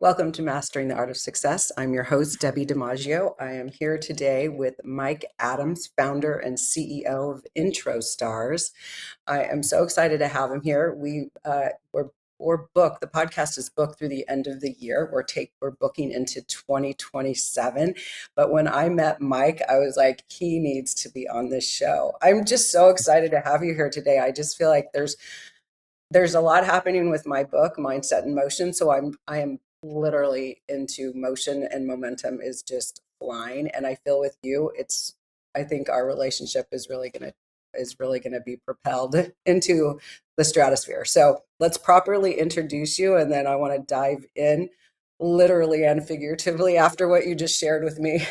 Welcome to Mastering the Art of Success. I'm your host, Debbie DiMaggio. I am here today with Mike Adams, founder and CEO of IntroStars. I am so excited to have him here. We're booked. The podcast is booked through the end of the year. We're booking into 2027. But when I met Mike, I was like, he needs to be on this show. I'm just so excited to have you here today. I just feel like there's a lot happening with my book, Mindset in Motion. So I am literally into motion, and momentum is just flying. And I feel with you, I think our relationship is really gonna be propelled into the stratosphere. So let's properly introduce you, and then I want to dive in literally and figuratively after what you just shared with me.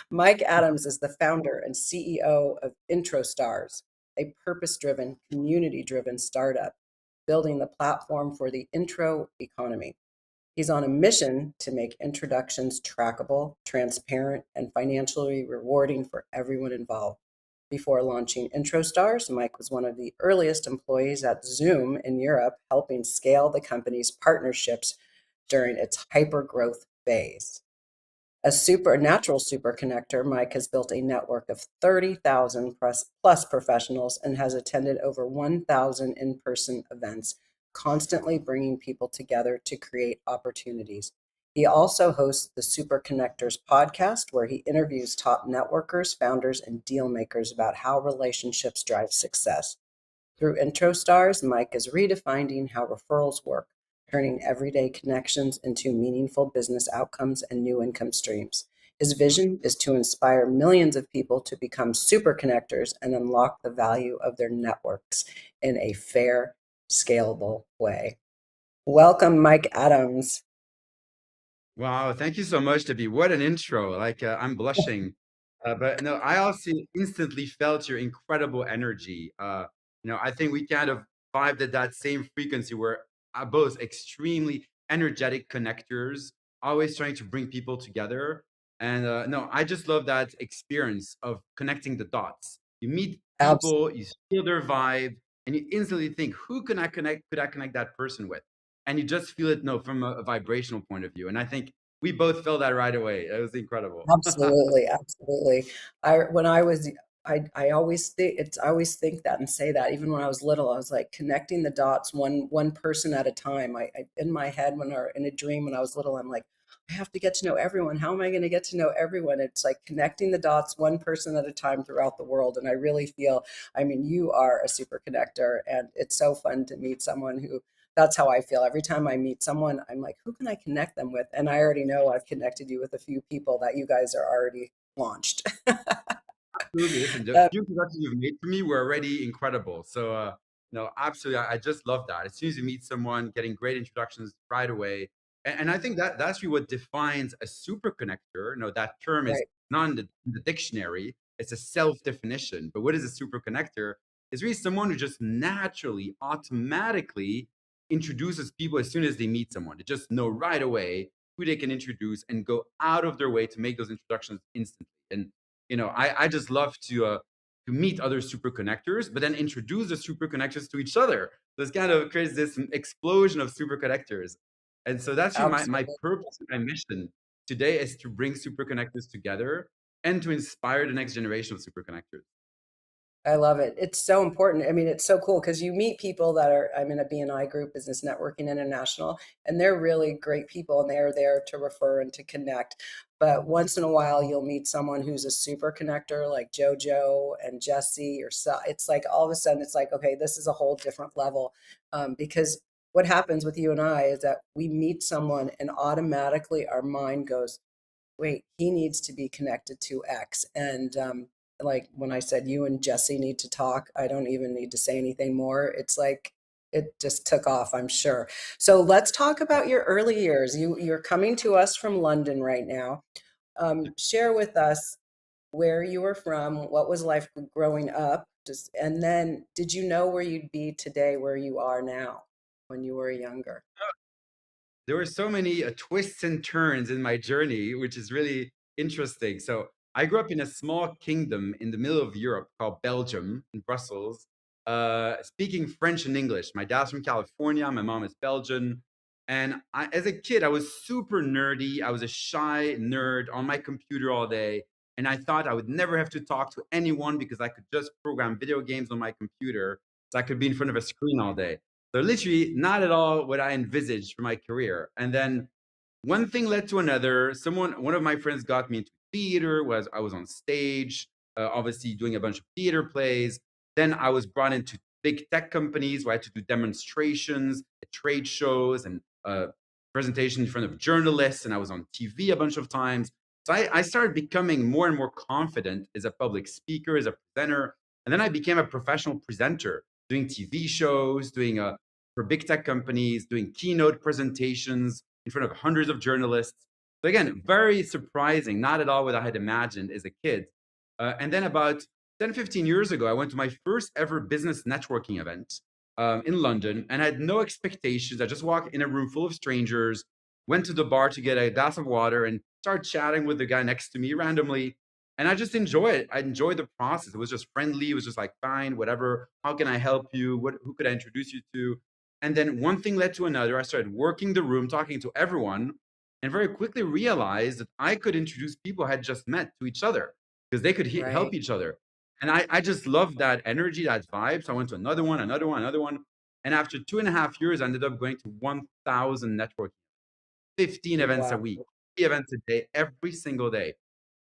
Mike Adams is the founder and CEO of IntroStars, a purpose-driven, community-driven startup building the platform for the intro economy. He's on a mission to make introductions trackable, transparent, and financially rewarding for everyone involved. Before launching IntroStars, Mike was one of the earliest employees at Zoom in Europe, helping scale the company's partnerships during its hypergrowth phase. A supernatural superconnector, Mike has built a network of 30,000 plus professionals and has attended over 1,000 in-person events, constantly bringing people together to create opportunities. He also hosts the Superconnectors podcast, where he interviews top networkers, founders, and deal makers about how relationships drive success. Through IntroStars, Mike is redefining how referrals work, turning everyday connections into meaningful business outcomes and new income streams. His vision is to inspire millions of people to become super connectors and unlock the value of their networks in a fair, scalable way. Welcome, Mike Adams. Wow, thank you so much, Debbie. What an intro. I'm blushing. But no, I also instantly felt your incredible energy. I think we kind of vibed at that same frequency. We're both extremely energetic connectors, always trying to bring people together. And no, I just love that experience of connecting the dots. You meet Absolutely. people, you feel their vibe, and you instantly think, who can I connect? Could I connect that person with? And you just feel it, no, from a vibrational point of view. And I think we both felt that right away. It was incredible. Absolutely, absolutely. When I was, I always think that and say that. Even when I was little, I was like connecting the dots one person at a time. I in my head in a dream when I was little, I'm like, I have to get to know everyone. How am I going to get to know everyone? It's like connecting the dots one person at a time throughout the world. And I really feel, I mean, you are a super connector, and it's so fun to meet someone who that's how I feel. Every time I meet someone, I'm like, who can I connect them with? And I already know I've connected you with a few people that you guys are already launched. Absolutely. Listen, the Uh, few introductions you've made to me were already incredible. So, no, absolutely. I just love that. As soon as you meet someone, getting great introductions right away. And I think that's really what defines a super connector. No, that term is right, not in the dictionary. It's a self-definition. But what is a super connector? It's really someone who just naturally, automatically introduces people as soon as they meet someone. They just know right away who they can introduce and go out of their way to make those introductions instantly. And I just love to meet other super connectors, but then introduce the super connectors to each other. So it's kind of creates this explosion of super connectors. And so that's really my absolutely. purpose, my mission today is to bring super connectors together and to inspire the next generation of super connectors. I love it. It's so important. I mean, it's so cool because you meet people I'm in a BNI group, Business Networking International, and they're really great people and they're there to refer and to connect. But once in a while, you'll meet someone who's a super connector like JoJo and Jesse it's like all of a sudden it's like, okay, this is a whole different level. Because what happens with you and I is that we meet someone and automatically our mind goes, wait, he needs to be connected to X. And like when I said you and Jesse need to talk, I don't even need to say anything more. It's like it just took off, I'm sure. So let's talk about your early years. You're coming to us from London right now. Share with us where you were from, what was life growing up, and then did you know where you'd be today, where you are now, when you were younger? There were so many twists and turns in my journey, which is really interesting. So I grew up in a small kingdom in the middle of Europe called Belgium, in Brussels, speaking French and English. My dad's from California, my mom is Belgian. And as a kid, I was super nerdy. I was a shy nerd on my computer all day. And I thought I would never have to talk to anyone because I could just program video games on my computer. So I could be in front of a screen all day. So literally not at all what I envisaged for my career. And then one thing led to another. One of my friends got me into theater. Was I was on stage, obviously doing a bunch of theater plays. Then I was brought into big tech companies where I had to do demonstrations at trade shows and presentation in front of journalists, and I was on TV a bunch of times. So I started becoming more and more confident as a public speaker, as a presenter, and then I became a professional presenter, doing TV shows, doing for big tech companies, doing keynote presentations in front of hundreds of journalists. So again, very surprising, not at all what I had imagined as a kid. And then about 10, 15 years ago, I went to my first ever business networking event in London, and I had no expectations. I just walked in a room full of strangers, went to the bar to get a glass of water, and started chatting with the guy next to me randomly. And I just enjoyed it. I enjoyed the process. It was just friendly. It was just like, fine, whatever. How can I help you? Who could I introduce you to? And then one thing led to another. I started working the room, talking to everyone, and very quickly realized that I could introduce people I had just met to each other because they could help Right. each other. And I just loved that energy, that vibe. So I went to another one, another one, another one. And after 2.5 years, I ended up going to 1,000 networking, 15 events a Wow. week, 3 events a day, every single day.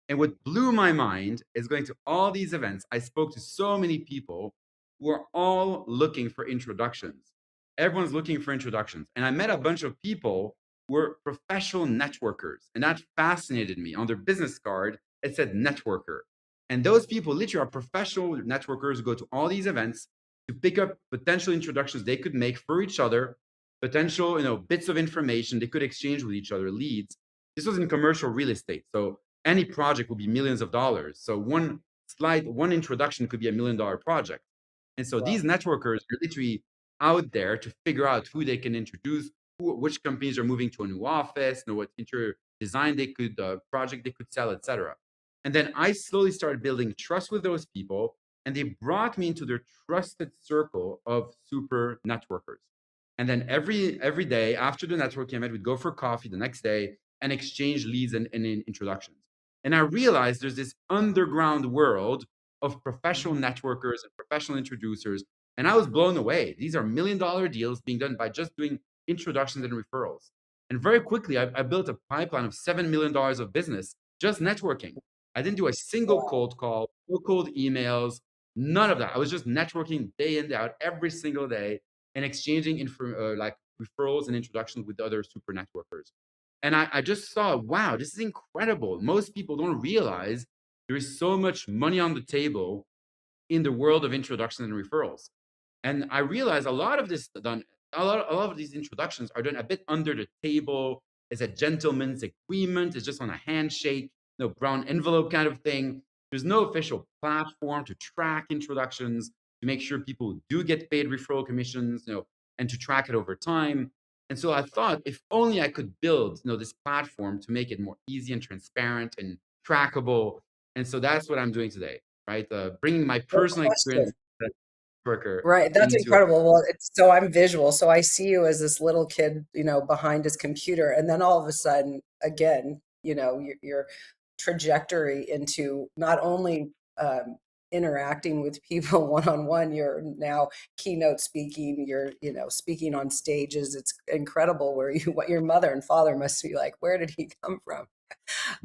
And what blew my mind is going to all these events. I spoke to so many people who are all looking for introductions. Everyone's looking for introductions. And I met a bunch of people who were professional networkers. And that fascinated me. On their business card, it said networker. And those people literally are professional networkers who go to all these events to pick up potential introductions they could make for each other, potential, bits of information they could exchange with each other, leads. This was in commercial real estate. So any project will be millions of dollars. So one introduction could be $1 million project. And so these Wow. networkers are literally out there to figure out who they can introduce, which companies are moving to a new office, what interior design they could, project they could sell, etc. And then I slowly started building trust with those people, and they brought me into their trusted circle of super networkers. And then every day after the networking event, we'd go for coffee the next day and exchange leads and introductions. And I realized there's this underground world of professional Mhm. networkers and professional introducers. And I was blown away. These are $1 million deals being done by just doing introductions and referrals. And very quickly, I built a pipeline of $7 million of business just networking. I didn't do a single Wow. cold call, no cold emails, none of that. I was just networking day in, day out, every single day, and exchanging like referrals and introductions with other super networkers. And I just saw, wow, this is incredible. Most people don't realize there is so much money on the table in the world of introductions and referrals. And I realized a lot of these introductions are done a bit under the table as a gentleman's agreement. It's just on a handshake, no brown envelope kind of thing. There's no official platform to track introductions, to make sure people do get paid referral commissions, and to track it over time. And so I thought, if only I could build, this platform to make it more easy and transparent and trackable. And so that's what I'm doing today, right? Bringing my No personal experience question. as a worker Right, that's into a incredible. Well, it's so I'm visual, so I see you as this little kid, behind his computer, and then all of a sudden, again, your trajectory into not only interacting with people one on one, you're now keynote speaking, you're, speaking on stages. It's incredible where what your mother and father must be like, where did he come from?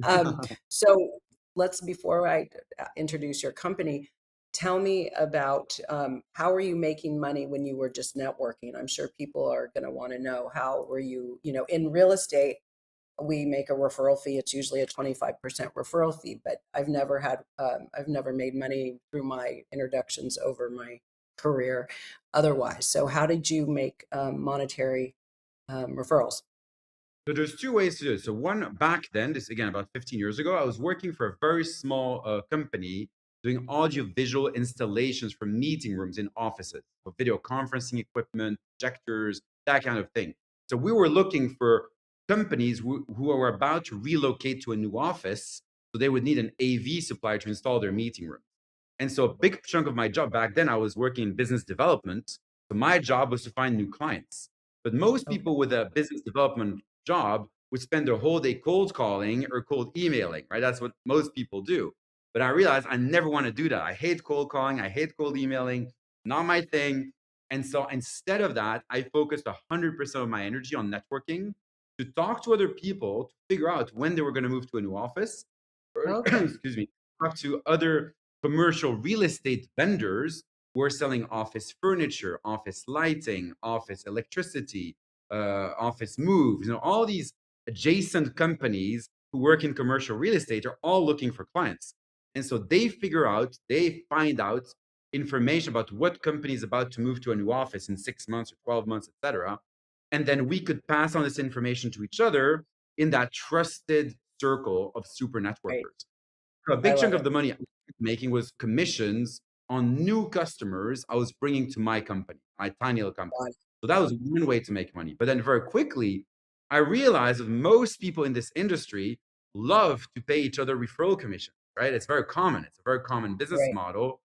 Um, so before I introduce your company, tell me about how are you making money when you were just networking? I'm sure people are going to want to know how were you, in real estate, we make a referral fee. It's usually a 25% referral fee, but I've never made money through my introductions over my career otherwise. So how did you make monetary referrals? So there's two ways to do it. So one, back then, this again about 15 years ago, I was working for a very small company doing audio visual installations for meeting rooms in offices, for video conferencing equipment, projectors, that kind of thing. So we were looking for companies who are about to relocate to a new office, so they would need an AV supplier to install their meeting room. And so a big chunk of my job back then, I was working in business development. So my job was to find new clients. But most Okay. people with a business development job would spend their whole day cold calling or cold emailing, right? That's what most people do. But I realized I never want to do that. I hate cold calling. I hate cold emailing. Not my thing. And so instead of that, I focused 100% of my energy on networking to talk to other people to figure out when they were going to move to a new office, or Okay. excuse me, talk to other commercial real estate vendors who are selling office furniture, office lighting, office electricity, office moves. All these adjacent companies who work in commercial real estate are all looking for clients. And so they find out information about what company is about to move to a new office in 6 months or 12 months, etc. And then we could pass on this information to each other in that trusted circle of super Right. networkers. So a I big chunk love of it. the money I was making was commissions on new customers I was bringing to my company, my tiny little company. Got it. So that was one way to make money. But then very quickly, I realized that most people in this industry love to pay each other referral commission, right? It's very common. It's a very common business Right. model.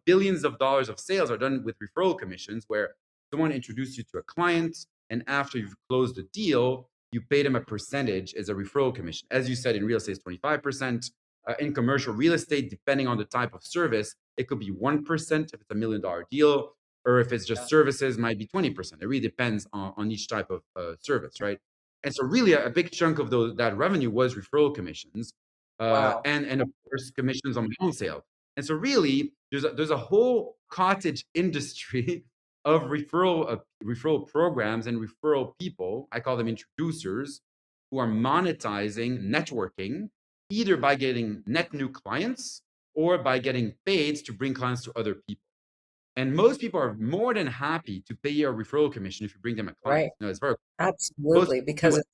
Billions of dollars of sales are done with referral commissions where someone introduced you to a client, and after you've closed the deal, you pay them a percentage as a referral commission. As you said, in real estate, it's 25%. In commercial real estate, depending on the type of service, it could be 1% if it's $1 million deal, or if it's Yeah. just services, might be 20%. It really depends on each type of service, right? And so, really, a big chunk of that revenue was referral commissions, Wow. and of course commissions on my own sale. And so, really, there's a whole cottage industry of referral programs and referral people. I call them introducers who are monetizing networking either by getting net new clients or by getting paid to bring clients to other people. And most people are more than happy to pay you a referral commission if you bring them a client. Right. It's very most Absolutely. people do Because it.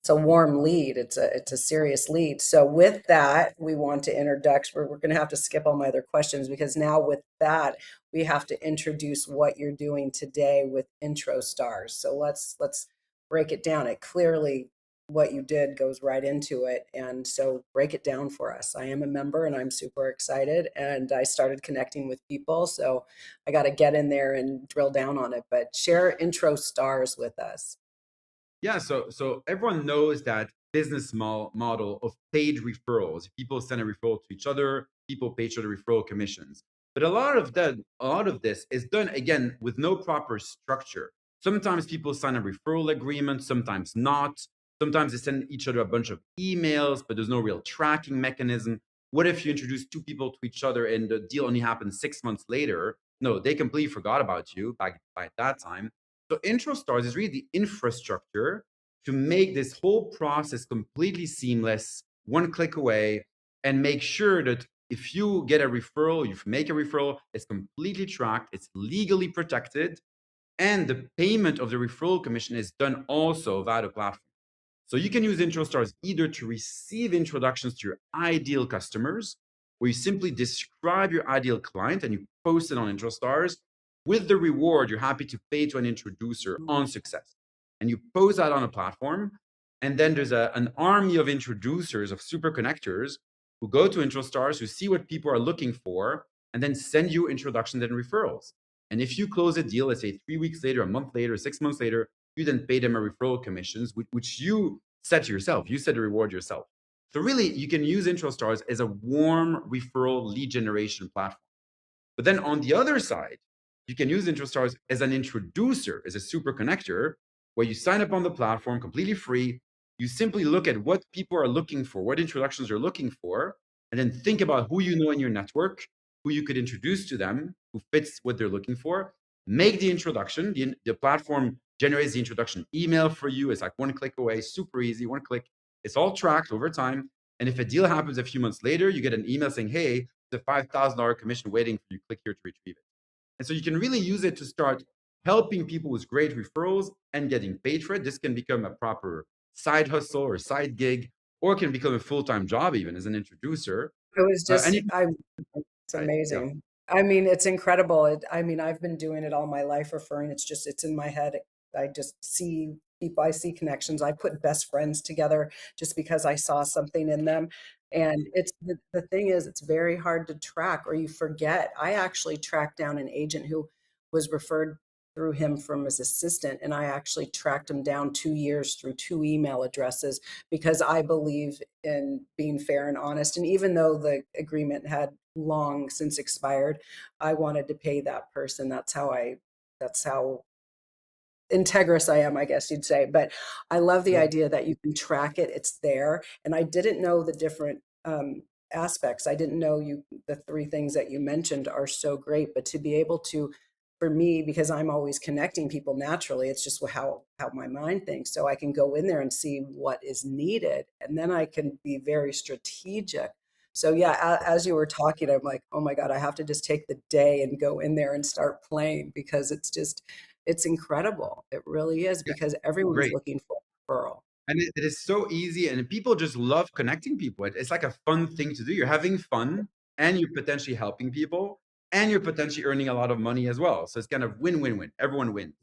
it's a warm lead. It's a serious lead. So with that, we want to introduce. We're going to have to skip all my other questions because now with that, we have to introduce what you're doing today with IntroStars. So let's break it down. It clearly what you did goes right into it, and so break it down for us. I am a member, and I'm super excited. And I started connecting with people, so I got to get in there and drill down on it. But share IntroStars with us. Yeah, so everyone knows that business model of paid referrals. People send a referral to each other, people pay each other referral commissions. But a lot of this is done again with no proper structure. Sometimes people sign a referral agreement, sometimes not. Sometimes they send each other a bunch of emails, but there's no real tracking mechanism. What if you introduce two people to each other and the deal only happens 6 months later? No, they completely forgot about you back by that time. So IntroStars is really the infrastructure to make this whole process completely seamless, one click away, and make sure that if you get a referral, you make a referral, it's completely tracked, it's legally protected, and the payment of the referral commission is done also via the platform. So you can use IntroStars either to receive introductions to your ideal customers, where you simply describe your ideal client and you post it on IntroStars with the reward you're happy to pay to an introducer on success. And you post that on a platform. And then there's an army of introducers, of super connectors who go to IntroStars, who see what people are looking for, and then send you introductions and referrals. And if you close a deal, let's say 3 weeks later, a month later, 6 months later, you then pay them a referral commissions, which you set yourself. You set the reward yourself. So really, you can use IntroStars as a warm referral lead generation platform. But then on the other side, you can use IntroStars as an introducer, as a super connector, where you sign up on the platform completely free. You simply look at what people are looking for, what introductions they're looking for, and then think about who you know in your network, who you could introduce to them, who fits what they're looking for. Make the introduction. The platform generates the introduction email for you. It's like one click away, super easy, one click. It's all tracked over time. And if a deal happens a few months later, you get an email saying, hey, the $5,000 commission waiting for you. Click here to retrieve it. And so you can really use it to start helping people with great referrals and getting paid for it. This can become a proper side hustle or side gig, or it can become a full-time job even as an introducer. It was And just, you can, it's yeah. amazing. I mean, it's incredible. I mean, I've been doing it all my life referring. It's in my head. I just see people, I see connections. I put best friends together just because I saw something in them. And the thing is, it's very hard to track or you forget. I actually tracked down an agent who was referred. through him from his assistant, and I actually tracked him down 2 years through two email addresses because I believe in being fair and honest. And even though the agreement had long since expired, I wanted to pay that person. That's how integrous I am, I guess you'd say. But I love the Well, idea that you can track it, it's there. And I didn't know the different aspects. I didn't know the three things that you mentioned are so great, but to be able to, for me, because I'm always connecting people naturally, it's just how my mind thinks. So I can go in there and see what is needed, and then I can be very strategic. So yeah, as you were talking, I'm like, oh my God, I have to just take the day and go in there and start playing because it's incredible. It really is yeah, because everyone's great. looking for a referral. And it is so easy, and people just love connecting people. It's like a fun thing to do. You're having fun, and you're potentially helping people, and you're potentially earning a lot of money as well. So it's kind of win-win-win. Everyone wins.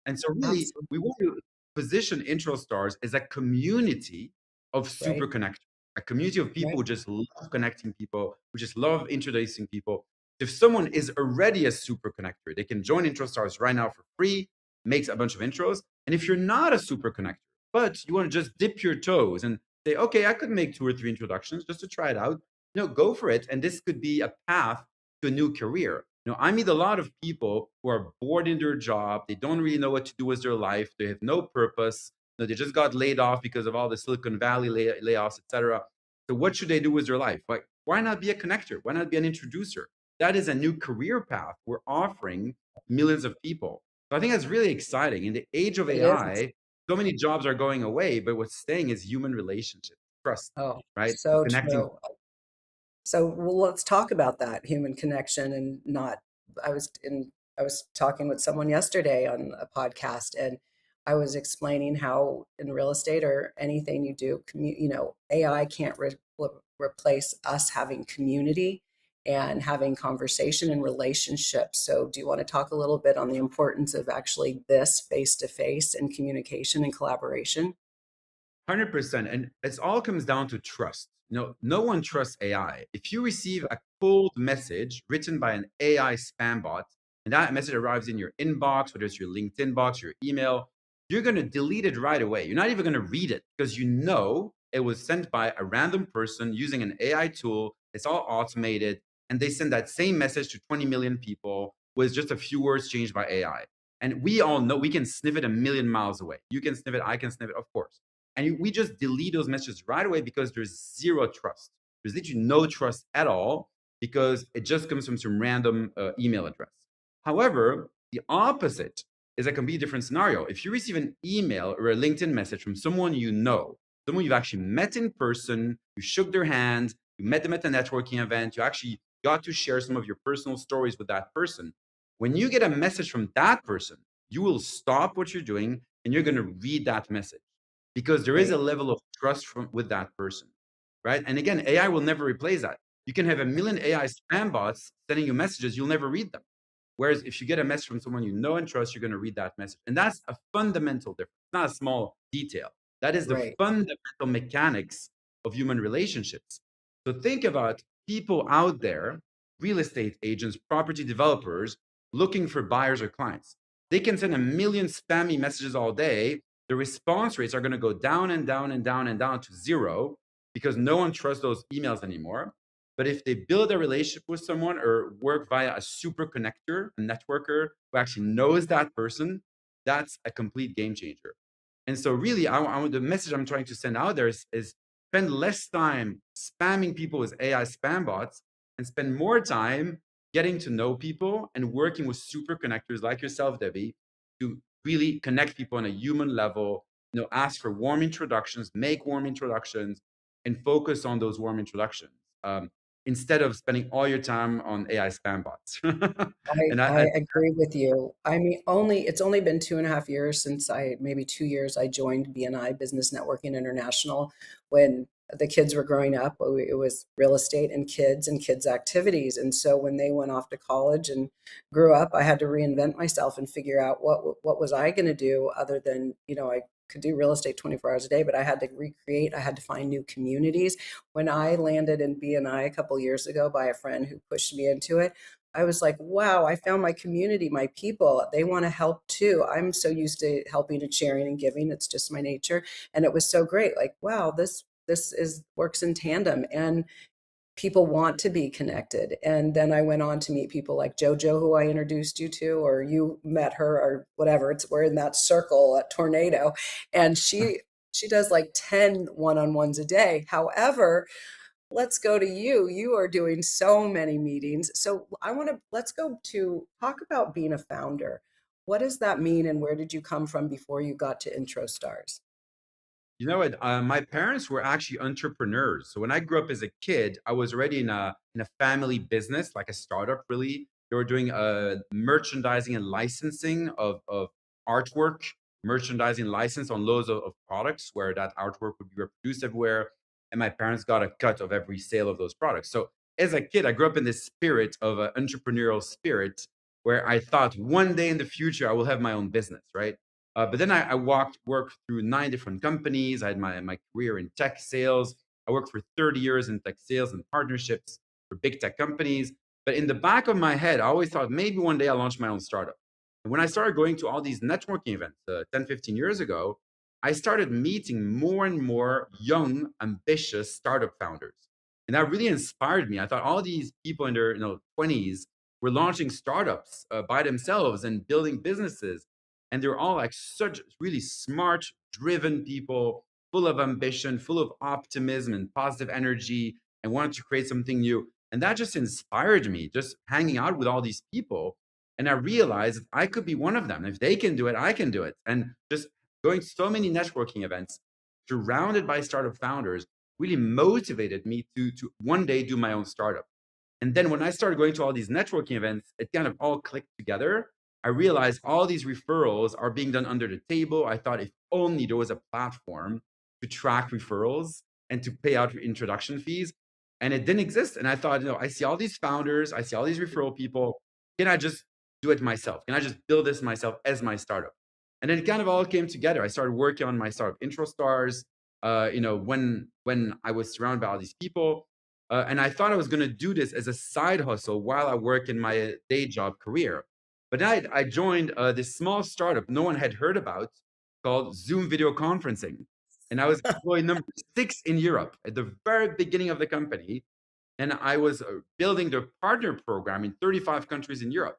And so really, Absolutely. we want to position IntroStars as a community of super Right. connectors, a community of people Right. who just love connecting people, who just love introducing people. If someone is already a super connector, they can join IntroStars right now for free, makes a bunch of intros. And if you're not a super connector, but you want to just dip your toes and say, okay, I could make 2 or 3 introductions just to try it out. Go for it. And this could be a path to a new career. I meet a lot of people who are bored in their job. They don't really know what to do with their life. They have no purpose. They just got laid off because of all the Silicon Valley layoffs, etc. So what should they do with their life? Like, why not be a connector? Why not be an introducer? That is a new career path we're offering millions of people. So I think that's really exciting. In the age of It is. AI, so many jobs are going away, but what's staying is human relationships, trust, Oh, right? so Connecting. true. So well, let's talk about that human connection and not. I was in. I was talking with someone yesterday on a podcast, and I was explaining how in real estate or anything you do, AI can't replace us having community and having conversation and relationships. So, do you want to talk a little bit on the importance of actually this face to face and communication and collaboration? 100%. And it all comes down to trust. No one trusts AI. If you receive a cold message written by an AI spam bot, and that message arrives in your inbox, whether it's your LinkedIn box, your email, you're going to delete it right away. You're not even going to read it because you know it was sent by a random person using an AI tool. It's all automated. And they send that same message to 20 million people with just a few words changed by AI. And we all know we can sniff it a million miles away. You can sniff it, I can sniff it, of course. And we just delete those messages right away because there's zero trust. There's literally no trust at all because it just comes from some random email address. However, the opposite is a completely different scenario. If you receive an email or a LinkedIn message from someone you know, someone you've actually met in person, you shook their hand, you met them at a networking event, you actually got to share some of your personal stories with that person. When you get a message from that person, you will stop what you're doing and you're going to read that message because there is a Right. level of trust with that person, right? And again, AI will never replace that. You can have a million AI spam bots sending you messages, you'll never read them. Whereas if you get a message from someone you know and trust, you're going to read that message. And that's a fundamental difference, not a small detail. That is the Right. fundamental mechanics of human relationships. So think about people out there, real estate agents, property developers, looking for buyers or clients. They can send a million spammy messages all day. The response rates are going to go down and down and down and down to zero because no one trusts those emails anymore. But if they build a relationship with someone or work via a super connector, a networker who actually knows that person, that's a complete game changer. And so, really, the message I'm trying to send out there is spend less time spamming people with AI spam bots and spend more time getting to know people and working with super connectors like yourself, Debbie, to really connect people on a human level, ask for warm introductions, make warm introductions, and focus on those warm introductions. Instead of spending all your time on AI spam bots. I and I I agree with you. I mean, it's only been 2.5 years since maybe 2 years, I joined BNI Business Networking International when the kids were growing up. It was real estate and kids activities. And so when they went off to college and grew up, I had to reinvent myself and figure out what was I going to do other than, I could do real estate 24 hours a day, but I had to recreate, I had to find new communities. When I landed in BNI a couple years ago by a friend who pushed me into it, I was like, wow, I found my community, my people. They want to help too. I'm so used to helping and sharing and giving. It's just my nature. And it was so great. Like, wow, this is works in tandem. And people want to be connected. And then I went on to meet people like JoJo, who I introduced you to, or you met her, or whatever. We're in that circle at Tornado, and she does like 10 one-on-ones a day. However, let's go to you. You are doing so many meetings. So let's go to talk about being a founder. What does that mean, and where did you come from before you got to IntroStars? You know what? My parents were actually entrepreneurs. So when I grew up as a kid, I was already in a family business, like a startup. Really, they were doing merchandising and licensing of artwork, merchandising license on loads of products, where that artwork would be reproduced everywhere, and my parents got a cut of every sale of those products. So as a kid, I grew up in this spirit of an entrepreneurial spirit, where I thought one day in the future I will have my own business, right? But then I worked through 9 different companies. I had my career in tech sales. I worked for 30 years in tech sales and partnerships for big tech companies. But in the back of my head, I always thought maybe one day I'll launch my own startup. And when I started going to all these networking events 10, 15 years ago, I started meeting more and more young, ambitious startup founders. And that really inspired me. I thought all these people in their 20s were launching startups by themselves and building businesses, and they're all like such really smart, driven people, full of ambition, full of optimism and positive energy, and wanted to create something new. And that just inspired me, just hanging out with all these people. And I realized I could be one of them. If they can do it, I can do it. And just going to so many networking events surrounded by startup founders really motivated me to one day do my own startup. And then when I started going to all these networking events, it kind of all clicked together. I realized all these referrals are being done under the table. I thought if only there was a platform to track referrals and to pay out introduction fees. And it didn't exist. And I thought, I see all these founders, I see all these referral people. Can I just do it myself? Can I just build this myself as my startup? And then it kind of all came together. I started working on my startup IntroStars. When I was surrounded by all these people, and I thought I was going to do this as a side hustle while I work in my day job career. But I joined this small startup no one had heard about called Zoom video conferencing. And I was employee number 6 in Europe at the very beginning of the company. And I was building the partner program in 35 countries in Europe,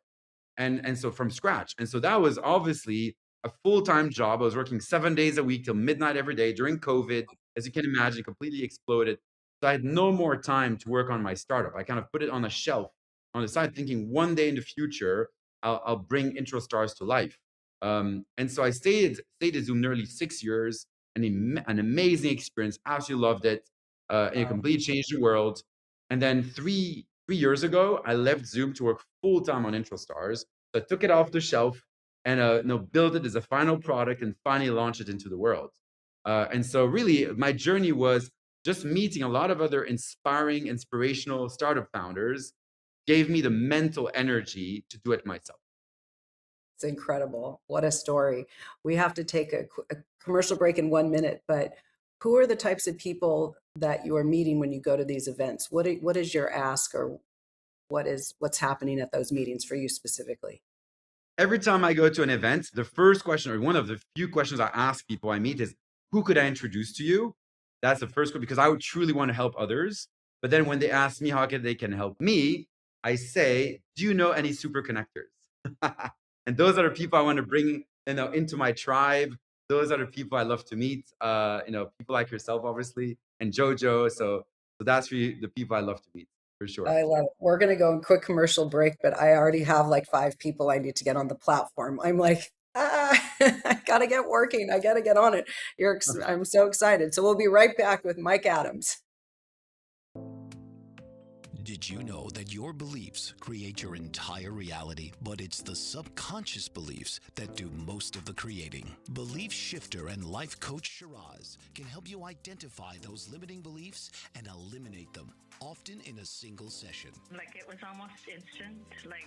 and so from scratch. And so that was obviously a full-time job. I was working 7 days a week till midnight every day during COVID. As you can imagine, completely exploded. So I had no more time to work on my startup. I kind of put it on a shelf on the side, thinking one day in the future I'll bring IntroStars to life. And so I stayed at Zoom nearly 6 years, an amazing experience. Absolutely loved it. And it Wow. completely changed the world. And then three years ago, I left Zoom to work full time on IntroStars. So I took it off the shelf and built it as a final product and finally launched it into the world. And so really, my journey was just meeting a lot of other inspirational startup founders gave me the mental energy to do it myself. It's incredible. What a story. We have to take a commercial break in 1 minute, but who are the types of people that you are meeting when you go to these events? What is your ask, or what's happening at those meetings for you specifically? Every time I go to an event, the first question, or one of the few questions I ask people I meet, is who could I introduce to you? That's the first one, because I would truly want to help others. But then when they ask me they can help me, I say, do you know any super connectors? And those are the people I want to bring into my tribe. Those are the people I love to meet. People like yourself, obviously, and Jojo. So that's really the people I love to meet for sure. I love it. We're going to go in quick commercial break, but I already have like 5 people I need to get on the platform. I'm like, I got to get working. I got to get on it. I'm so excited. So we'll be right back with Mike Adams. Did you know that your beliefs create your entire reality, but it's the subconscious beliefs that do most of the creating? Belief shifter and life coach Shiraz can help you identify those limiting beliefs and eliminate them, often in a single session. Like, it was almost instant. Like,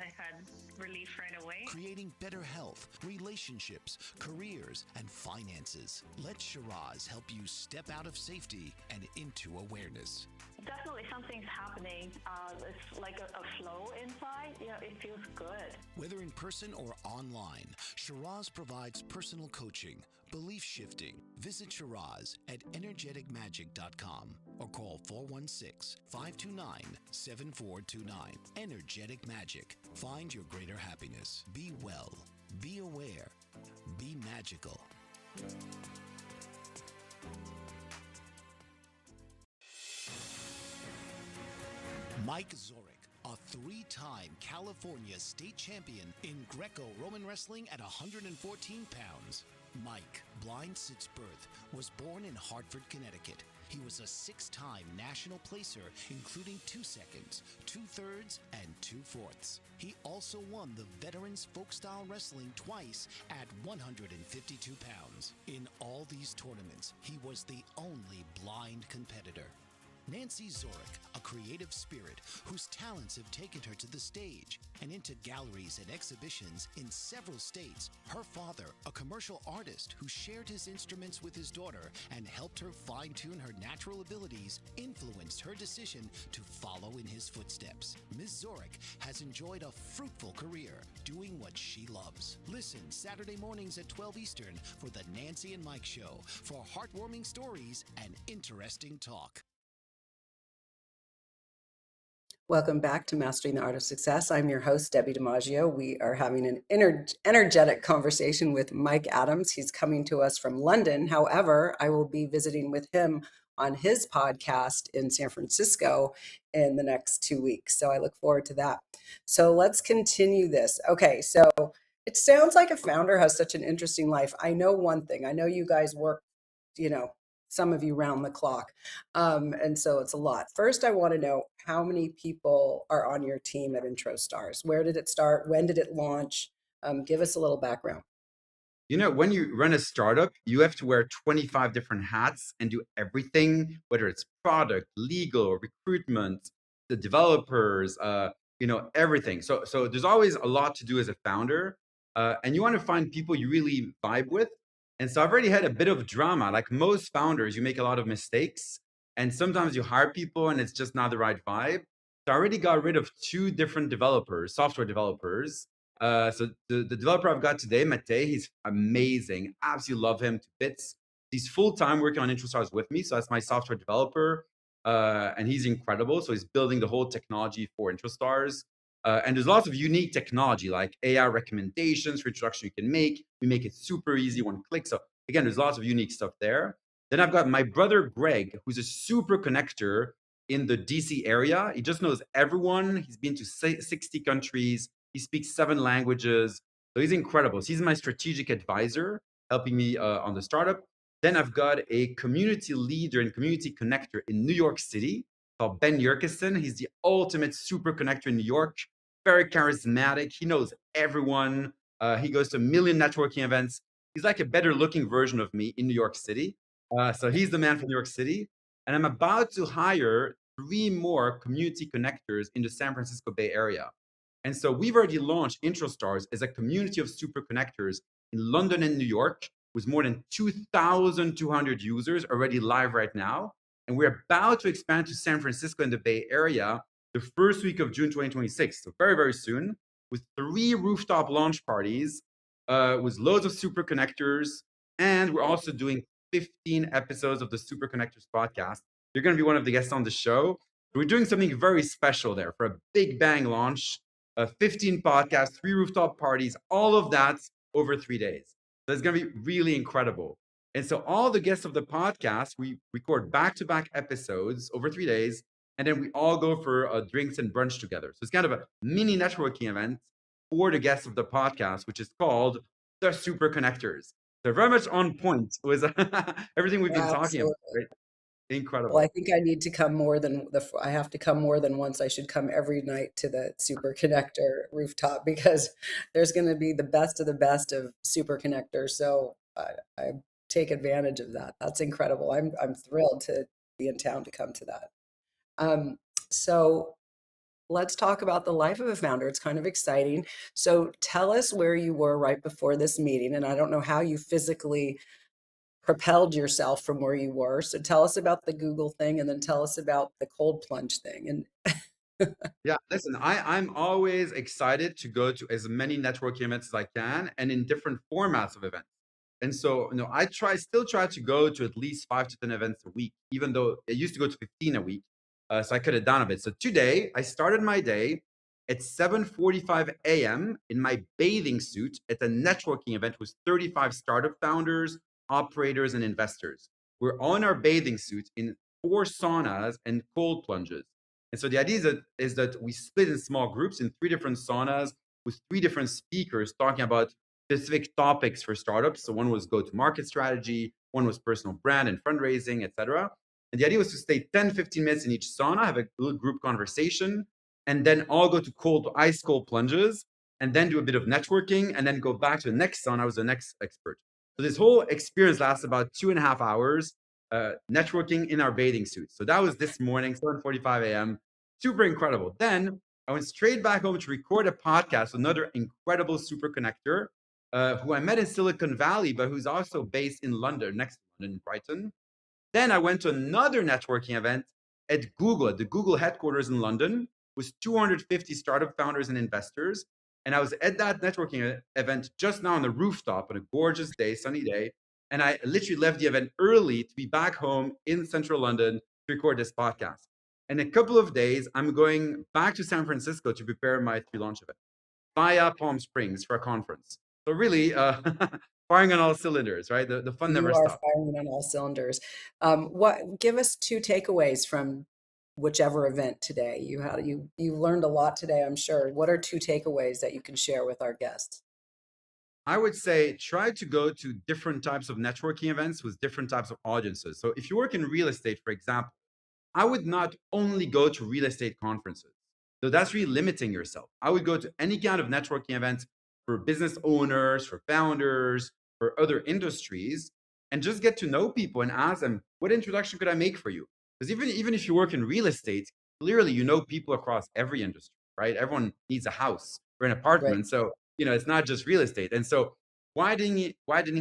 I had relief right away. Creating better health, relationships, careers, and finances. Let Shiraz help you step out of safety and into awareness. Definitely something's happening. It's like a flow inside. It feels good. Whether in person or online, Shiraz provides personal coaching, belief shifting. Visit Shiraz at energeticmagic.com or call 416-529-7429. Energetic Magic. Find your greater happiness. Be well. Be aware. Be magical. Mike Zorek, a three-time California state champion in Greco-Roman wrestling at 114 pounds. Mike, blind since birth, was born in Hartford, Connecticut. He was a six-time national placer, including 2 seconds, 2/3, and 2/4. He also won the Veterans Folk-Style Wrestling twice at 152 pounds. In all these tournaments, he was the only blind competitor. Nancy Zorek, a creative spirit whose talents have taken her to the stage and into galleries and exhibitions in several states. Her father, a commercial artist who shared his instruments with his daughter and helped her fine-tune her natural abilities, influenced her decision to follow in his footsteps. Ms. Zorek has enjoyed a fruitful career doing what she loves. Listen Saturday mornings at 12 Eastern for the Nancy and Mike Show for heartwarming stories and interesting talk. Welcome back to Mastering the Art of Success. I'm your host, Debbie DiMaggio. We are having an energetic conversation with Mike Adams. He's coming to us from London. However, I will be visiting with him on his podcast in San Francisco in the next 2 weeks. So I look forward to that. So let's continue this. Okay, so it sounds like a founder has such an interesting life. I know one thing. I know you guys work, some of you round the clock. And so it's a lot. First, I want to know how many people are on your team at IntroStars. Where did it start? When did it launch? Give us a little background. When you run a startup, you have to wear 25 different hats and do everything, whether it's product, legal, recruitment, the developers, everything. So there's always a lot to do as a founder, and you want to find people you really vibe with. And so I've already had a bit of drama. Like most founders, you make a lot of mistakes, and sometimes you hire people and it's just not the right vibe. So I already got rid of 2 different developers, software developers. So the developer I've got today, Mate, he's amazing. Absolutely love him to bits. He's full-time working on IntroStars with me. So that's my software developer. And he's incredible. So he's building the whole technology for IntroStars. And there's lots of unique technology like AI recommendations for introduction you can make. We make it super easy, one click. So again, there's lots of unique stuff there. Then I've got my brother, Greg, who's a super connector in the DC area. He just knows everyone. He's been to 60 countries. He speaks 7 languages. So he's incredible. So he's my strategic advisor, helping me on the startup. Then I've got a community leader and community connector in New York City called Ben Yerkison. He's the ultimate super connector in New York. Very charismatic. He knows everyone. He goes to a million networking events. He's like a better looking version of me in New York City. So he's the man from New York City. And I'm about to hire 3 more community connectors in the San Francisco Bay Area. And so we've already launched IntroStars as a community of super connectors in London and New York with more than 2,200 users already live right now. And we're about to expand to San Francisco and the Bay Area the first week of June 2026. So very, very soon, with 3 rooftop launch parties, with loads of super connectors. And we're also doing 15 episodes of the Super Connectors podcast. You're going to be one of the guests on the show. We're doing something very special there for a big bang launch. 15 podcasts, 3 rooftop parties, all of that over 3 days. So it's going to be really incredible. And so all the guests of the podcast, we record back-to-back episodes over 3 days, and then we all go for drinks and brunch together. So it's kind of a mini networking event for the guests of the podcast, which is called the Super Connectors. They're very much on point with everything we've been talking about. Right? Incredible. Well, I think I need to come I have to come more than once. I should come every night to the Super Connector rooftop because there's going to be the best of Super Connectors. So I take advantage of that. That's incredible. I'm thrilled to be in town to come to that. So let's talk about the life of a founder. It's kind of exciting. So tell us where you were right before this meeting. And I don't know how you physically propelled yourself from where you were. So tell us about the Google thing and then tell us about the cold plunge thing. And Yeah, listen, I'm always excited to go to as many networking events as I can and in different formats of events. And so, still try to go to at least 5 to 10 events a week, even though I used to go to 15 a week. So I cut it down a bit. So today I started my day at 7:45 a.m. in my bathing suit at a networking event with 35 startup founders, operators, and investors. We're all in our bathing suits in 4 saunas and cold plunges. And so the idea is that we split in small groups in 3 different saunas with 3 different speakers talking about specific topics for startups. So one was go-to-market strategy, one was personal brand and fundraising, etc. And the idea was to stay 10, 15 minutes in each sauna, have a little group conversation, and then all go to ice cold plunges, and then do a bit of networking, and then go back to the next sauna with the next expert. So this whole experience lasts about 2.5 hours, networking in our bathing suits. So that was this morning, 7:45 a.m. Super incredible. Then I went straight back home to record a podcast with another incredible super connector, who I met in Silicon Valley, but who's also based in London, next to London, Brighton. Then I went to another networking event at Google, at the Google headquarters in London, with 250 startup founders and investors. And I was at that networking event just now on the rooftop on a gorgeous day, sunny day. And I literally left the event early to be back home in central London to record this podcast. In a couple of days, I'm going back to San Francisco to prepare my pre-launch event via Palm Springs for a conference. So really, firing on all cylinders, right? The fun you never are stops. firing on all cylinders. Give us two takeaways from whichever event today. You learned a lot today, I'm sure. What are two takeaways that you can share with our guests? I would say try to go to different types of networking events with different types of audiences. So if you work in real estate, for example, I would not only go to real estate conferences. So that's really limiting yourself. I would go to any kind of networking event for business owners, for founders, for other industries, and just get to know people and ask them, what introduction could I make for you? Because even if you work in real estate, clearly you know people across every industry, right? Everyone needs a house or an Right. apartment. So, it's not just real estate. And so widening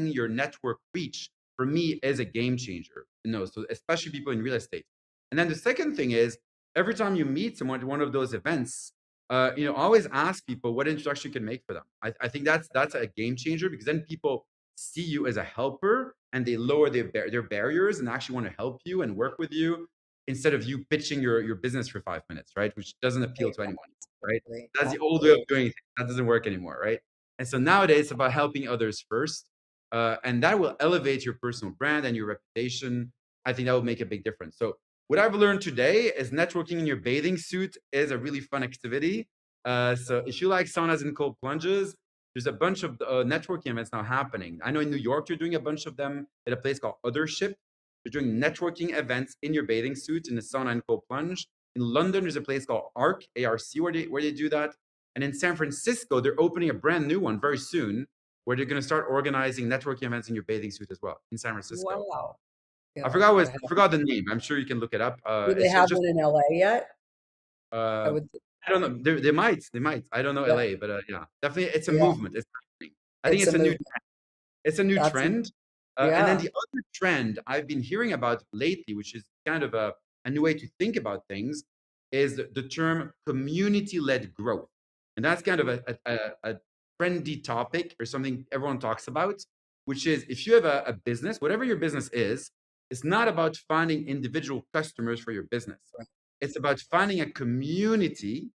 your network reach for me is a game changer. So especially people in real estate. And then the second thing is every time you meet someone at one of those events, always ask people what introduction you can make for them. I think that's a game changer because then people see you as a helper and they lower their barriers and actually want to help you and work with you instead of you pitching your business for 5 minutes, right? Which doesn't appeal Right. to anyone, right? Absolutely. That's the old way of Absolutely. doing things. That doesn't work anymore, right? And so nowadays it's about helping others first, and that will elevate your personal brand and your reputation. I think that will make a big difference. So what I've learned today is networking in your bathing suit is a really fun activity. So if you like saunas and cold plunges, there's a bunch of networking events now happening. I know in New York, you're doing a bunch of them at a place called Othership. You're doing networking events in your bathing suit in a sauna and cold plunge. In London, there's a place called ARC, where they do that. And in San Francisco, they're opening a brand new one very soon where they're going to start organizing networking events in your bathing suit as well in San Francisco. Wow. I Yeah, forgot gotta I have. forgot the name. I'm sure you can look it up. Do they It's have just one in LA yet? I uh, would. I don't know. They might. I don't know Yeah. LA, but yeah, definitely it's a Yeah. movement. It's happening. I think It's a movement. it's a new That's trend. And then yeah. the other trend I've been hearing about lately, which is kind of a new way to think about things, is the term community-led growth. And that's kind of a trendy topic or something everyone talks about, which is if you have a business, whatever your business is, it's not about finding individual customers for your business. It's about finding a community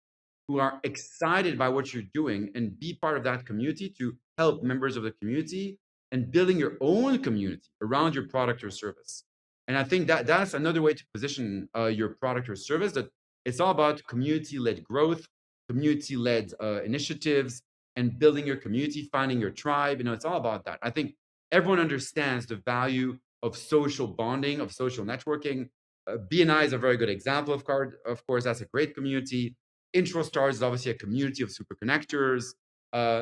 who are excited by what you're doing and be part of that community to help members of the community and building your own community around your product or service. And I think that that's another way to position your product or service, that it's all about community-led growth, community-led initiatives, and building your community, finding your tribe. It's all about that. I think everyone understands the value of social bonding, of social networking. BNI is a very good example of course, that's a great community. IntroStars is obviously a community of super connectors.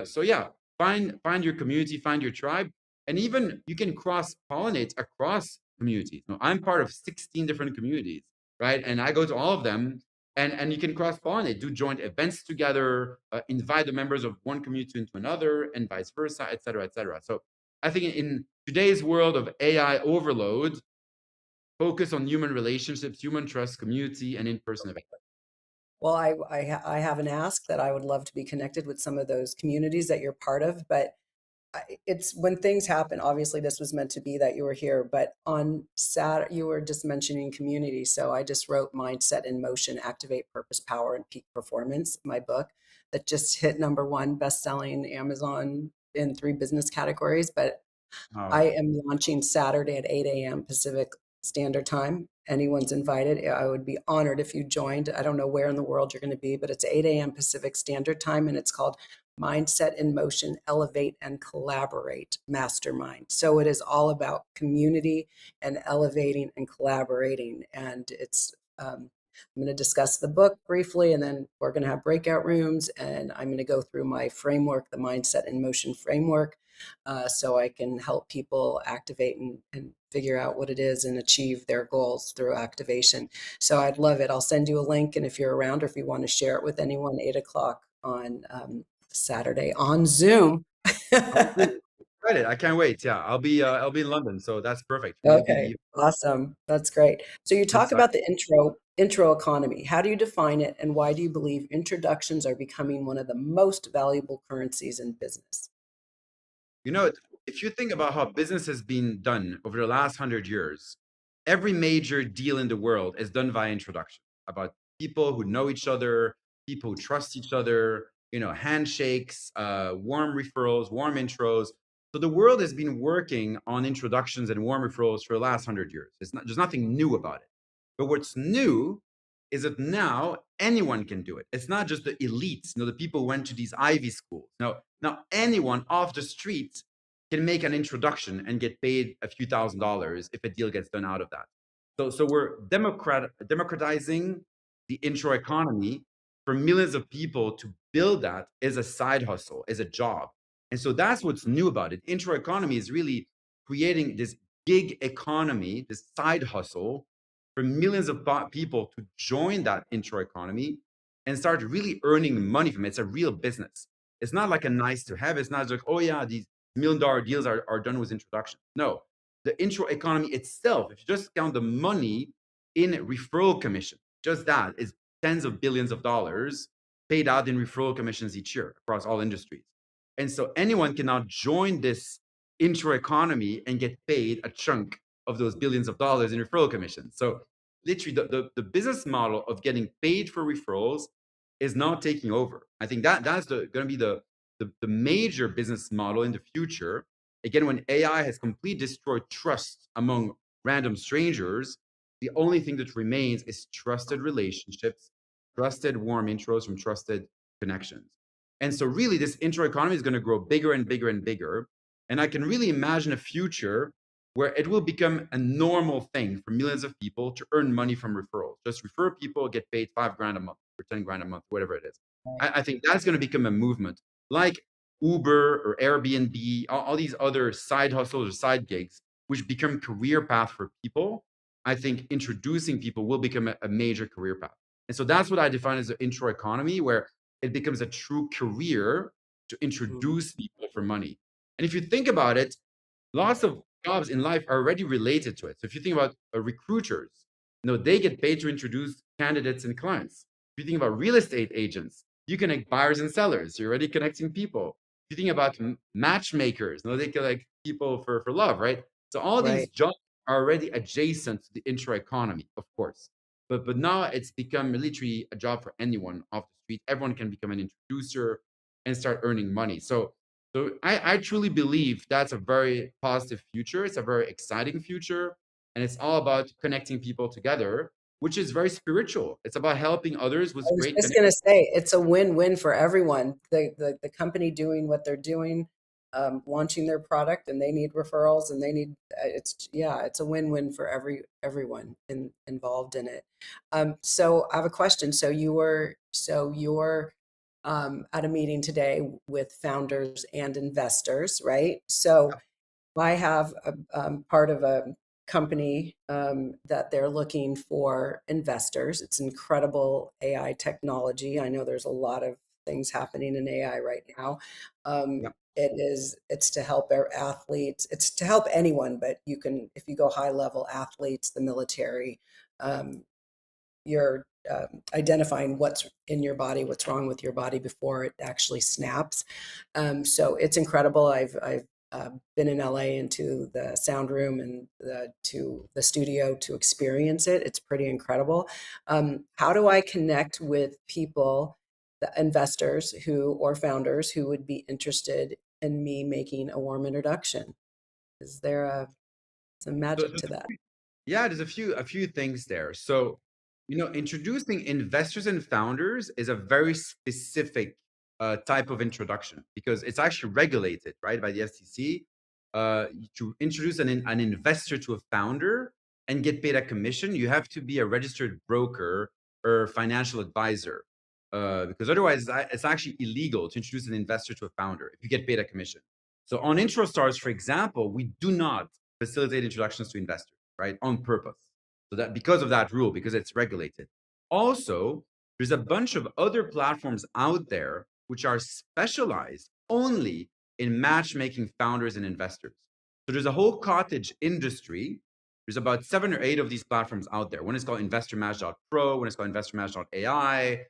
So yeah, find your community, find your tribe, and even you can cross pollinate across communities. I'm part of 16 different communities, right? And I go to all of them, And you can cross pollinate, do joint events together, invite the members of one community into another, and vice versa, et cetera, et cetera. So I think in today's world of AI overload, focus on human relationships, human trust, community, and in-person events. Well, I have an ask that I would love to be connected with some of those communities that you're part of, but it's when things happen. Obviously, this was meant to be that you were here, but on Saturday, you were just mentioning community. So I just wrote Mindset in Motion, Activate Purpose, Power, and Peak Performance, my book that just hit #1 best-selling Amazon in 3 business categories. But Oh, I am launching Saturday at 8 a.m. Pacific Standard Time. Anyone's invited. I would be honored if you joined. I don't know where in the world you're going to be, but it's 8 a.m. Pacific Standard Time, and it's called Mindset in Motion, Elevate and Collaborate Mastermind. So it is all about community and elevating and collaborating. And I'm going to discuss the book briefly, and then we're going to have breakout rooms, and I'm going to go through my framework, the Mindset in Motion framework, so I can help people activate and figure out what it is and achieve their goals through activation. So I'd love it. I'll send you a link, and if you're around or if you want to share it with anyone, 8 o'clock on Saturday on Zoom. oh, great. Excited. I can't wait. Yeah, I'll be in London, so that's perfect. For me, it'll be Okay, the awesome. That's great. So you talk exciting. about the intro economy. How do you define it, and why do you believe introductions are becoming one of the most valuable currencies in business? You know, if you think about how business has been done over the last 100 years, every major deal in the world is done via introduction, about people who know each other, people who trust each other, handshakes, warm referrals, warm intros. So the world has been working on introductions and warm referrals for the last 100 years. There's nothing new about it. But what's new is that now anyone can do it. It's not just the elites, the people who went to these Ivy schools. No, now anyone off the street can make an introduction and get paid a few $1,000s if a deal gets done out of that. So we're democratizing the intro economy for millions of people to build that as a side hustle, as a job. And so that's what's new about it. Intro economy is really creating this gig economy, this side hustle for millions of people to join that intro economy and start really earning money from it. It's a real business. It's not like a nice to have. It's not like, oh yeah, these $1 million deals are done with introduction. No, the intro economy itself, if you just count the money in referral commission, just that is tens of billions of dollars paid out in referral commissions each year across all industries. And so anyone can now join this intro economy and get paid a chunk of those billions of dollars in referral commissions. So literally the business model of getting paid for referrals is now taking over. I think that's going to be the major business model in the future. Again, when AI has completely destroyed trust among random strangers, the only thing that remains is trusted relationships, trusted warm intros from trusted connections. And so really this intro economy is going to grow bigger and bigger and bigger. And I can really imagine a future where it will become a normal thing for millions of people to earn money from referrals. Just refer people, get paid $5 grand a month or 10 grand a month, whatever it is. I think that's going to become a movement like Uber or Airbnb, all these other side hustles or side gigs, which become career path for people. I think introducing people will become a major career path. And so that's what I define as the intro economy, where it becomes a true career to Mm, introduce people for money. And if you think about it, lots of jobs in life are already related to it. So if you think about recruiters, they get paid to introduce candidates and clients. If you think about real estate agents, you connect buyers and sellers. You're already connecting people. If you think about matchmakers, they connect people for love, right? So all these right. jobs are already adjacent to the intro economy, of course. But now it's become literally a job for anyone off the street. Everyone can become an introducer and start earning money. So I truly believe that's a very positive future. It's a very exciting future. And it's all about connecting people together, which is very spiritual. It's about helping others with I was great just connections. going to say it's a win-win for everyone. The company doing what they're doing, launching their product, and they need referrals, and they need it's a win-win for everyone involved in it. So I have a question. So you're at a meeting today with founders and investors, right? So I have part of a company that they're looking for investors. It's incredible AI technology. I know there's a lot of things happening in AI right now. Yeah. It's to help our athletes. It's to help anyone, but you can, if you go high level athletes, the military, um, you're identifying what's in your body, what's wrong with your body before it actually snaps. So it's incredible. I've been in LA into the sound room and to the studio to experience it. It's pretty incredible. How do I connect with people, the investors who or founders who would be interested in me making a warm introduction? Is there some So, magic to that? yeah, there's a few things there. So, introducing investors and founders is a very specific type of introduction because it's actually regulated, right, by the FCC. To introduce an investor to a founder and get paid a commission, you have to be a registered broker or financial advisor, because otherwise it's actually illegal to introduce an investor to a founder if you get paid a commission. So on IntroStars, for example, we do not facilitate introductions to investors, right, on purpose. So that because of that rule, because it's regulated. Also, there's a bunch of other platforms out there which are specialized only in matchmaking founders and investors. So there's a whole cottage industry. There's about 7 or 8 of these platforms out there. One is called InvestorMatch.pro, one is called InvestorMatch.ai.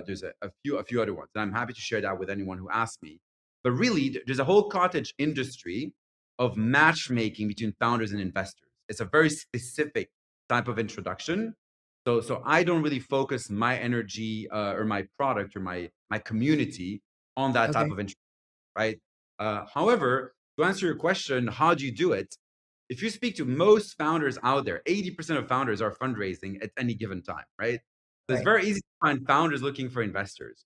There's a few other ones, and I'm happy to share that with anyone who asks me. But really, there's a whole cottage industry of matchmaking between founders and investors. It's a very specific type of introduction. So I don't really focus my energy or my product or my community on that type Okay, of introduction, right? However, to answer your question, how do you do it? If you speak to most founders out there, 80% of founders are fundraising at any given time, right? So it's right, very easy to find founders looking for investors.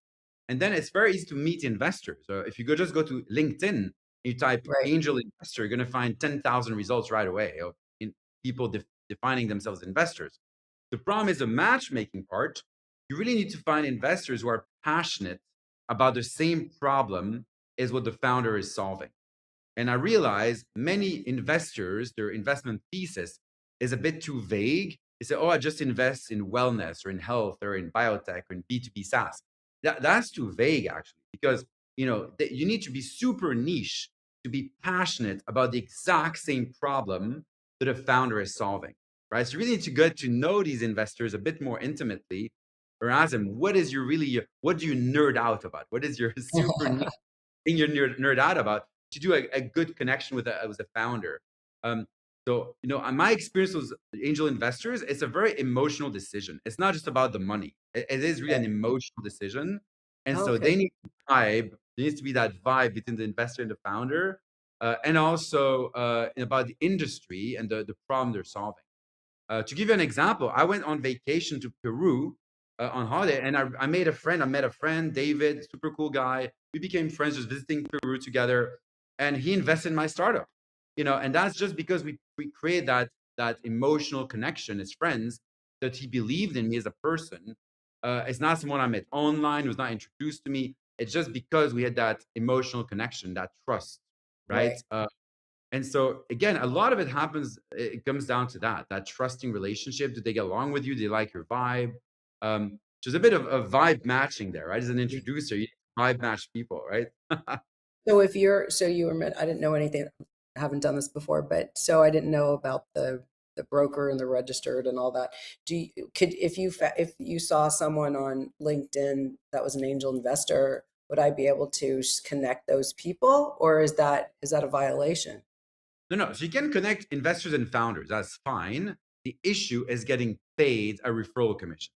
And then it's very easy to meet investors. So if you just go to LinkedIn, you type right. angel investor, you're going to find 10,000 results right away of people defining themselves as investors. The problem is the matchmaking part. You really need to find investors who are passionate about the same problem as what the founder is solving. And I realize many investors, their investment thesis is a bit too vague. They say, oh, I just invest in wellness or in health or in biotech or in B2B SaaS. That's too vague, actually, because you need to be super niche to be passionate about the exact same problem that a founder is solving, right? So you really need to get to know these investors a bit more intimately or ask them, what do you nerd out about? What is your super niche thing you're nerd out about to do a good connection with a founder. Um, so, my experience with angel investors, it's a very emotional decision. It's not just about the money. It is really an emotional decision. And so Okay. they need to vibe. There needs to be that vibe between the investor and the founder, and also about the industry and the problem they're solving. To give you an example, I went on vacation to Peru on holiday, and I made a friend. I met a friend, David, super cool guy. We became friends just visiting Peru together, and he invested in my startup. And that's just because we create that emotional connection as friends, that he believed in me as a person. It's not someone I met online who's not introduced to me. It's just because we had that emotional connection, that trust, right? Right. And so again, a lot of it happens, it comes down to that trusting relationship. Do they get along with you? Do they like your vibe? There's a bit of a vibe matching there, right? As an Yeah. introducer, you vibe match people, right? So if you're, so you were, I didn't know anything, I haven't done this before, but so I didn't know about the broker and the registered and all that. If if you saw someone on LinkedIn that was an angel investor, would I be able to connect those people, or is that a violation? No, no. So you can connect investors and founders. That's fine. The issue is getting paid a referral commission.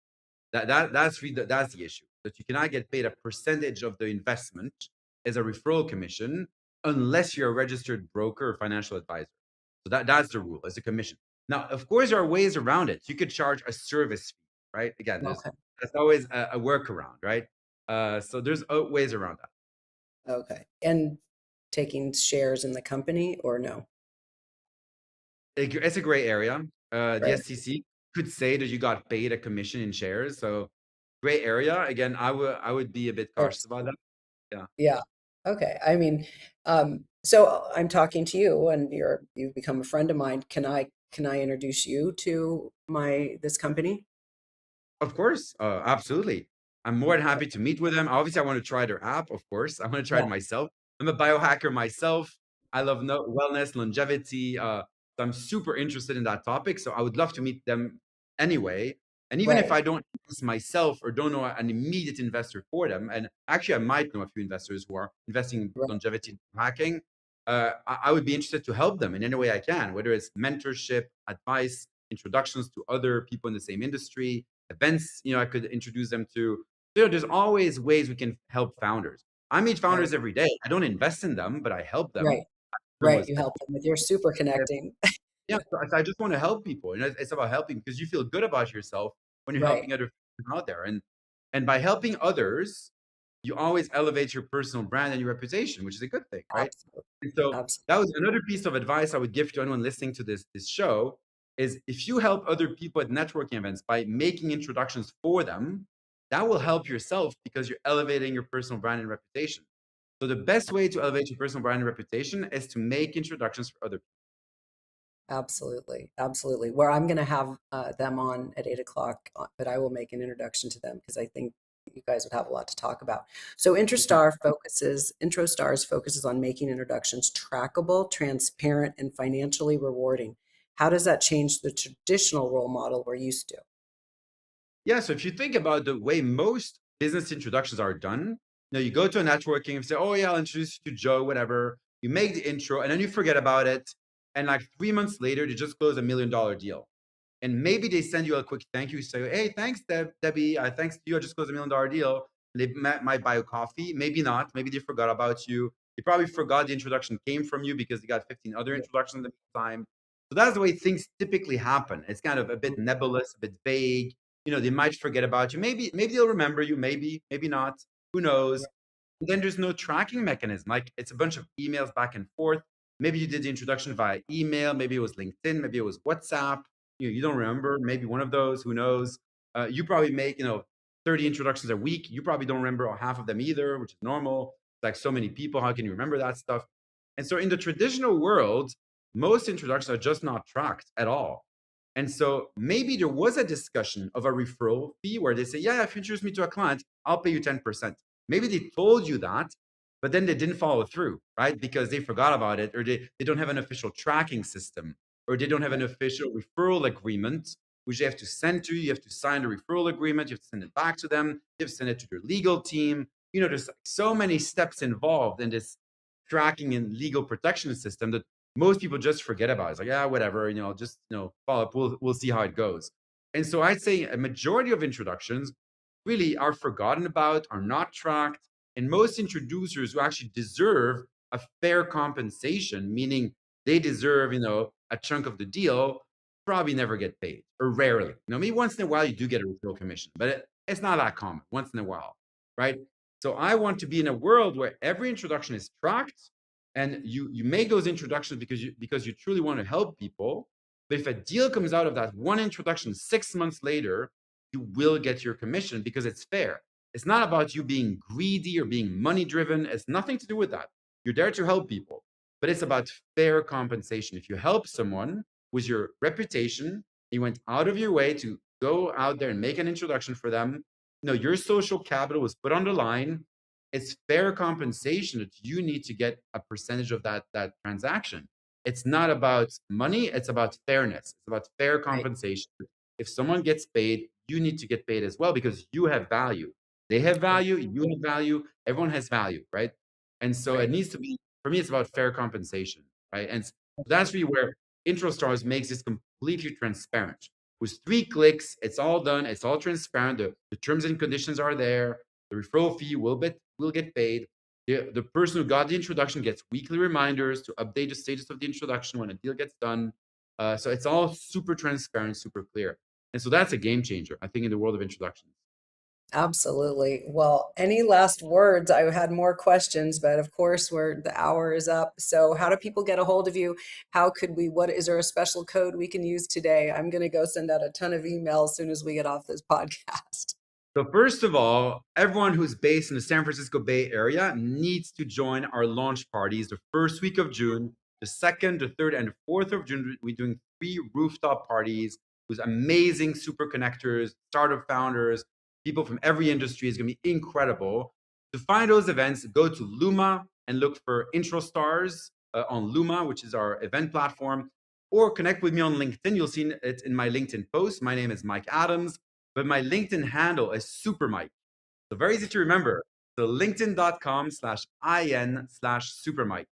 That's the issue. That you cannot get paid a percentage of the investment as a referral commission unless you're a registered broker or financial advisor. So that's the rule. It's a commission. Now, of course, there are ways around it. You could charge a service fee, right? Again, Okay. that's always a workaround, right? So there's ways around that. Okay. And taking shares in the company or no? It's a gray area. The Right. SEC could say that you got paid a commission in shares. So gray area. Again, I would be a bit cautious That's about that. Yeah. Yeah. Okay. So I'm talking to you and you've become a friend of mine. Can I can I introduce you to this company? Of course, absolutely. I'm more than happy to meet with them. Obviously, I want to try their app, of course. I want to try it Yeah, myself. I'm a biohacker myself. I love wellness, longevity. So I'm super interested in that topic. So I would love to meet them anyway. And even if right, I don't invest myself or don't know an immediate investor for them, and actually I might know a few investors who are investing in right, longevity hacking, I would be interested to help them in any way I can, whether it's mentorship, advice, introductions to other people in the same industry, events, I could introduce them to. There's always ways we can help founders. I meet right, founders every day. I don't invest in them, but I help right, them. Them right. with You help them with your super uh, connecting. yeah, so I just want to help people. It's about helping because you feel good about yourself when you're Right. helping other people out there. And by helping others, you always elevate your personal brand and your reputation, which is a good thing, right? Absolutely. And so Absolutely. that was another piece of advice I would give to anyone listening to this show is if you help other people at networking events by making introductions for them, that will help yourself because you're elevating your personal brand and reputation. So the best way to elevate your personal brand and reputation is to make introductions for other people. Absolutely. Absolutely. Where I'm going to have them on at 8 o'clock, but I will make an introduction to them because I think you guys would have a lot to talk about. So IntroStars focuses on making introductions trackable, transparent, and financially rewarding. How does that change the traditional role model we're used to? Yeah, so if you think about the way most business introductions are done, you go to a networking and say, "Oh yeah, I'll introduce you to Joe," whatever. You make the intro and then you forget about it. And like 3 months later, they just close $1 million deal. And maybe they send you a quick thank you, say, "Hey, thanks, Debbie. Thanks to you, I just closed $1 million deal." They might buy a coffee, maybe not. Maybe they forgot about you. They probably forgot the introduction came from you because they got 15 other Yeah. introductions in the meantime. So that's the way things typically happen. It's kind of a bit nebulous, a bit vague. They might forget about you. Maybe they'll remember you. Maybe not. Who knows? And then there's no tracking mechanism. Like it's a bunch of emails back and forth. Maybe you did the introduction via email. Maybe it was LinkedIn. Maybe it was WhatsApp. You don't remember. Maybe one of those. Who knows? You probably make 30 introductions a week. You probably don't remember half of them either, which is normal. Like so many people, how can you remember that stuff? And so in the traditional world, most introductions are just not tracked at all. And so maybe there was a discussion of a referral fee where they say, yeah, if you introduce me to a client, I'll pay you 10%. Maybe they told you that, but then they didn't follow through, right? Because they forgot about it, or they don't have an official tracking system, or they don't have an official referral agreement, which you have to send to you. You have to sign the referral agreement. You have to send it back to them. You have to send it to their legal team. There's so many steps involved in this tracking and legal protection system that most people just forget about. It's like, yeah, whatever, just follow up. We'll see how it goes. And so I'd say a majority of introductions really are forgotten about, are not tracked, and most introducers who actually deserve a fair compensation, meaning they deserve, a chunk of the deal, probably never get paid or rarely. Maybe once in a while you do get a referral commission, but it's not that common. Once in a while, right? So I want to be in a world where every introduction is tracked and you make those introductions because you truly want to help people. But if a deal comes out of that one introduction 6 months later, you will get your commission because it's fair. It's not about you being greedy or being money driven. It's nothing to do with that. You're there to help people, but it's about fair compensation. If you help someone with your reputation, you went out of your way to go out there and make an introduction for them. Your social capital was put on the line. It's fair compensation that you need to get a percentage of that transaction. It's not about money, it's about fairness. It's about fair Right. compensation. If someone gets paid, you need to get paid as well because you have value. They have Right. value, you have value, everyone has value, right? And so it Right. needs to be, for me, it's about fair compensation, right? And that's really where IntroStars makes this completely transparent. With 3 clicks, it's all done, it's all transparent. The terms and conditions are there. The referral fee will get paid. The person who got the introduction gets weekly reminders to update the status of the introduction when a deal gets done. So it's all super transparent, super clear. And so that's a game changer, I think, in the world of introductions. Absolutely. Well, any last words? I had more questions, but of course, the hour is up. So, how do people get a hold of you? What is there a special code we can use today? I'm going to go send out a ton of emails as soon as we get off this podcast. So first of all, everyone who's based in the San Francisco Bay Area needs to join our launch parties the first week of June. the 2nd, the 3rd, and the 4th of June, we're doing 3 rooftop parties with amazing super connectors, startup founders, people from every industry. Is going to be incredible. To find those events, go to Luma and look for IntroStars on Luma, which is our event platform, or connect with me on LinkedIn. You'll see it in my LinkedIn post. My name is Mike Adams, but my LinkedIn handle is Super Mike. So very easy to remember. So linkedin.com/in/supermike.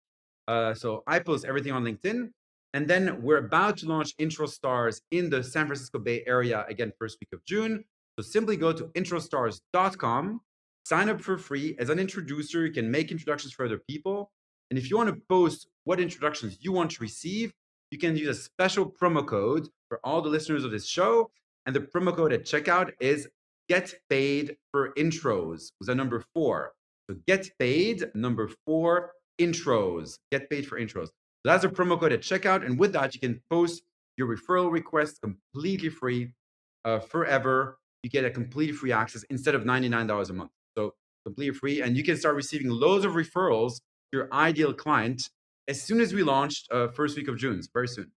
So I post everything on LinkedIn. And then we're about to launch IntroStars in the San Francisco Bay Area, again, first week of June. So simply go to introstars.com, sign up for free. As an introducer, you can make introductions for other people. And if you want to post what introductions you want to receive, you can use a special promo code for all the listeners of this show. And the promo code at checkout is get paid for intros with a number 4. So get paid, number 4, intros. Get paid for intros. So that's a promo code at checkout. And with that, you can post your referral request completely free forever. You get a completely free access instead of $99 a month. So completely free. And you can start receiving loads of referrals to your ideal client as soon as we launched first week of June, very soon.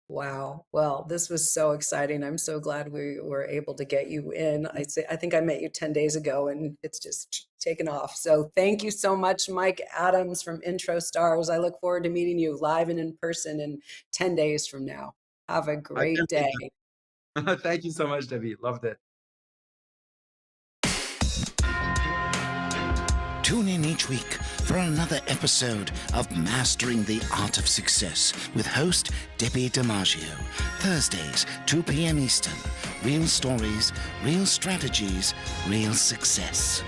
Wow. Well, this was so exciting. I'm so glad we were able to get you in. I think I met you 10 days ago and it's just taken off. So thank you so much, Mike Adams from IntroStars. I look forward to meeting you live and in person in 10 days from now. Have a great day. Thank you so much, Debbie. Loved it. Tune in each week for another episode of Mastering the Art of Success with host Debbie DiMaggio. Thursdays, 2 p.m. Eastern. Real stories, real strategies, real success.